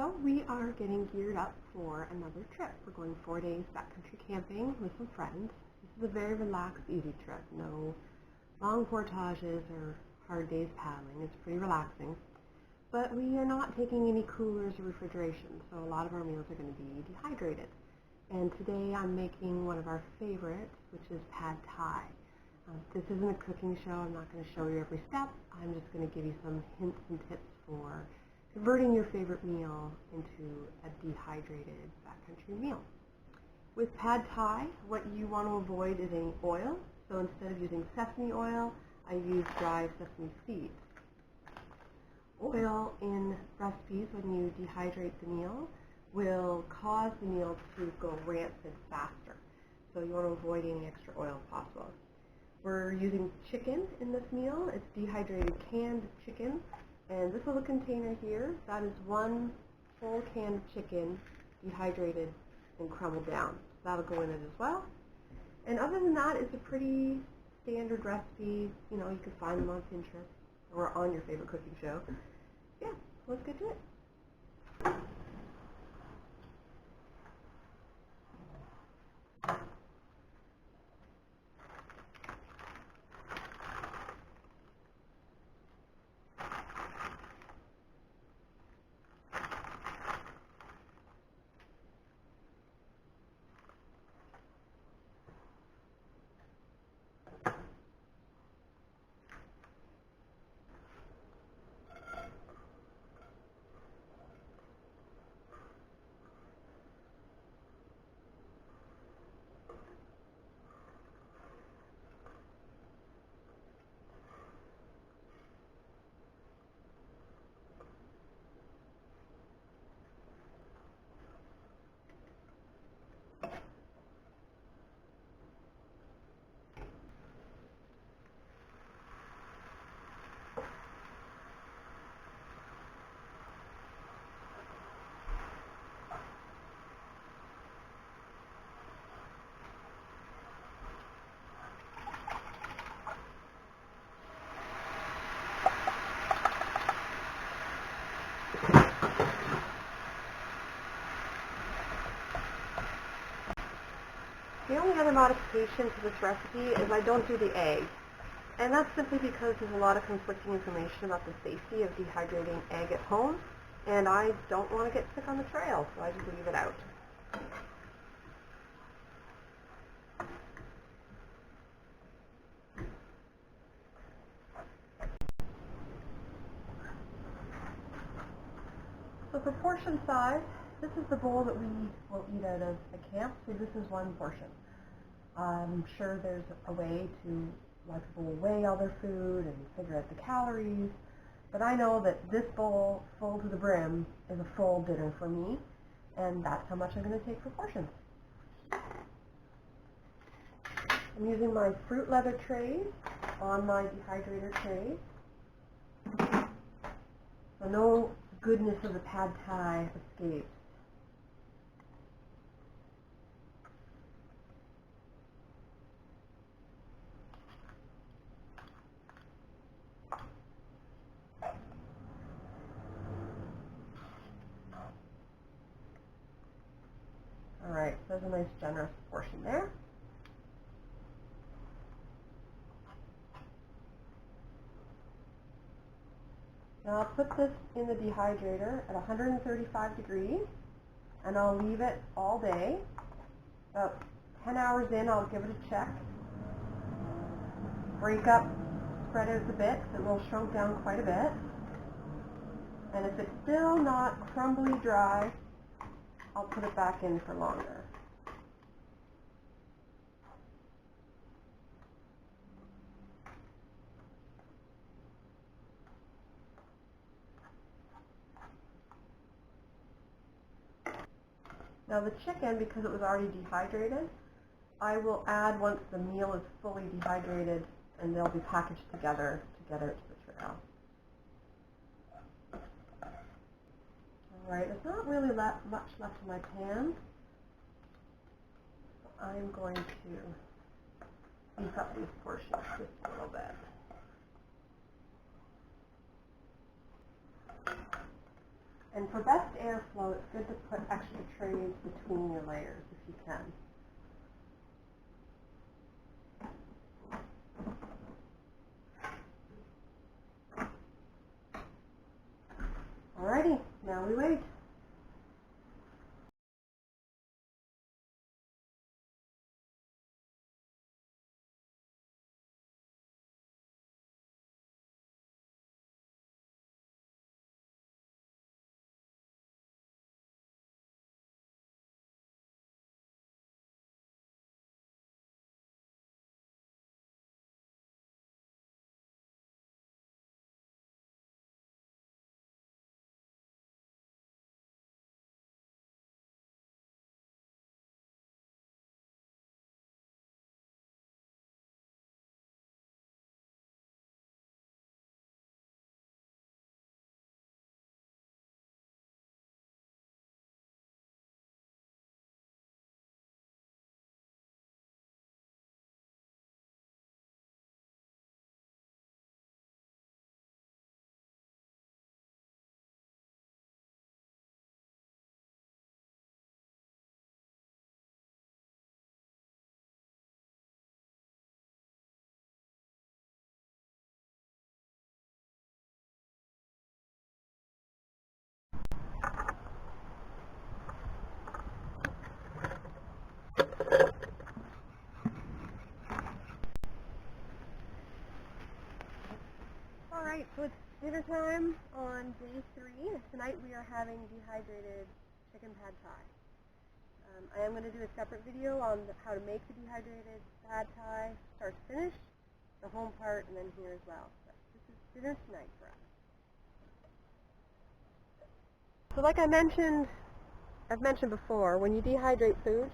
So we are getting geared up for another trip. We're going 4 days backcountry camping with some friends. This is a very relaxed, easy trip. No long portages or hard days paddling. It's pretty relaxing. But we are not taking any coolers or refrigeration, so a lot of our meals are going to be dehydrated. And today I'm making one of our favorites, which is pad thai. This isn't a cooking show. I'm not going to show you every step. I'm just going to give you some hints and tips for converting your favorite meal into a dehydrated backcountry meal. With pad thai, what you want to avoid is any oil. So instead of using sesame oil, I use dry sesame seeds. Oil in recipes, when you dehydrate the meal, will cause the meal to go rancid faster. So you want to avoid any extra oil if possible. We're using chicken in this meal. It's dehydrated canned chicken. And this little container here, that is one whole can of chicken dehydrated and crumbled down. That'll go in it as well. And other than that, it's a pretty standard recipe. You know, you can find them on Pinterest or on your favorite cooking show. Yeah, let's get to it. The only other modification to this recipe is I don't do the egg. And that's simply because there's a lot of conflicting information about the safety of dehydrating egg at home, and I don't want to get sick on the trail, so I just leave it out. So for portion size, this is the bowl that we will eat out of the camp, so this is one portion. I'm sure there's a way to weigh all their food and figure out the calories, but I know that this bowl full to the brim is a full dinner for me, and that's how much I'm going to take for portions. I'm using my fruit leather trays on my dehydrator tray, so no goodness of the pad thai escapes. Alright, so there's a nice generous portion there. Now I'll put this in the dehydrator at 135 degrees, and I'll leave it all day. About 10 hours in, I'll give it a check. Break up, spread out the bits. It will shrunk down quite a bit. And if it's still not crumbly dry, I'll put it back in for longer. Now the chicken, because it was already dehydrated, I will add once the meal is fully dehydrated, and they'll be packaged together to get out to the trail. Alright, there's not really much left in my pan. So I'm going to beef up these portions just a little bit. And for best airflow, it's good to put extra trays between your layers if you can. Alrighty, now we wait. Alright, so it's dinner time on day 3. Tonight we are having dehydrated chicken pad thai. I am going to do a separate video on how to make the dehydrated pad thai, start to finish, the home part, and then here as well. But this is dinner tonight for us. So like I've mentioned before, when you dehydrate food,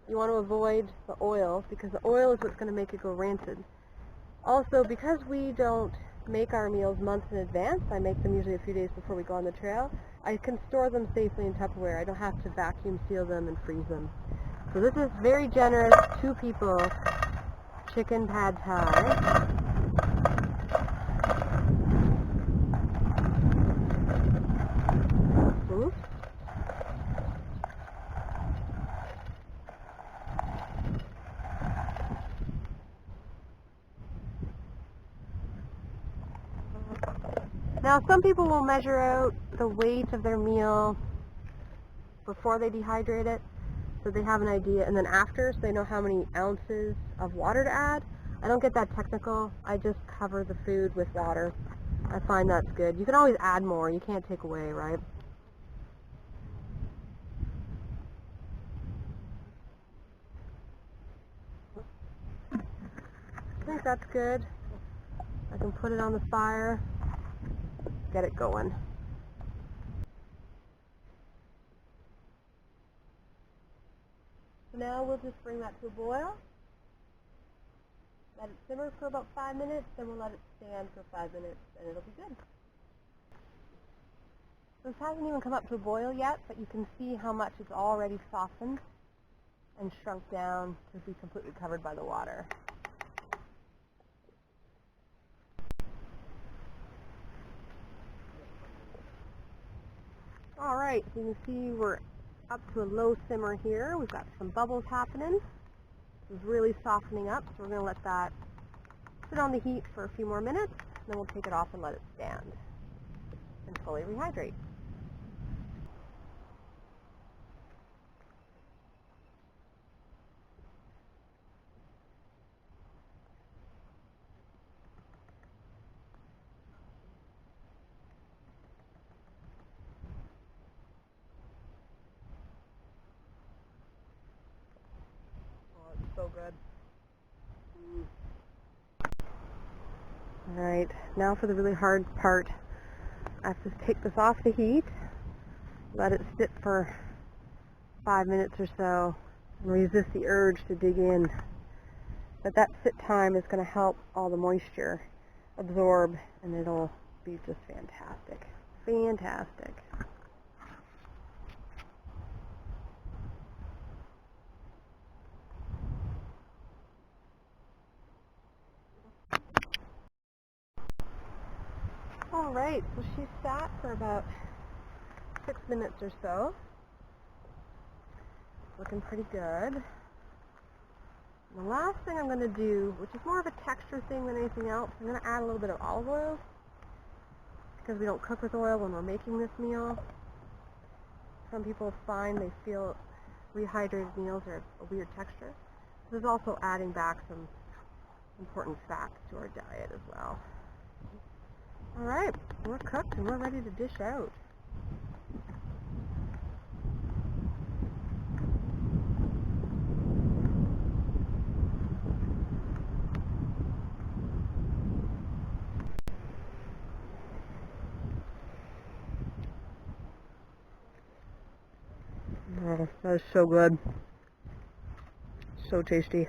you want to avoid the oil because the oil is what's going to make it go rancid. Also, because we don't make our meals months in advance, I make them usually a few days before we go on the trail, I can store them safely in Tupperware. I don't have to vacuum seal them and freeze them. So this is very generous, 2 people, chicken pad thai. Oops. Now some people will measure out the weight of their meal before they dehydrate it, so they have an idea, and then after, so they know how many ounces of water to add. I don't get that technical. I just cover the food with water. I find that's good. You can always add more. You can't take away, right? I think that's good. I can put it on the fire, get it going. So now we'll just bring that to a boil. Let it simmer for about 5 minutes, then we'll let it stand for 5 minutes, and it'll be good. This hasn't even come up to a boil yet, but you can see how much it's already softened and shrunk down to be completely covered by the water. Alright, so you can see we're up to a low simmer here. We've got some bubbles happening. This is really softening up, so we're going to let that sit on the heat for a few more minutes, and then we'll take it off and let it stand and fully rehydrate. Oh, it's so good. Alright, now for the really hard part. I have to take this off the heat, let it sit for 5 minutes or so, and resist the urge to dig in. But that sit time is going to help all the moisture absorb, and it'll be just fantastic. Fantastic. Alright, so she sat for about 6 minutes or so. Looking pretty good. The last thing I'm going to do, which is more of a texture thing than anything else, I'm going to add a little bit of olive oil, because we don't cook with oil when we're making this meal. Some people find they feel rehydrated meals are a weird texture. This is also adding back some important fats to our diet as well. Alright, we're cooked and we're ready to dish out. Oh, that is so good. So tasty.